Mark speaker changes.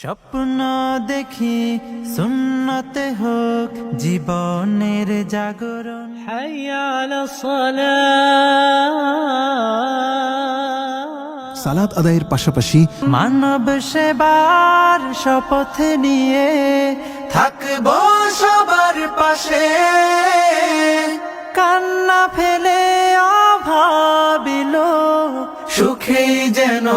Speaker 1: স্বপ্ন দেখি সুন্নতে হোক জীবনের জাগরণ। হাইয়া আলাস সালাত।
Speaker 2: সালাত আদায়ের পাশাপাশি
Speaker 1: মানব সেবার শপথ নিয়ে থাকবো সবার পাশে, কান্না ফেলে অভাবিল সুখে যেন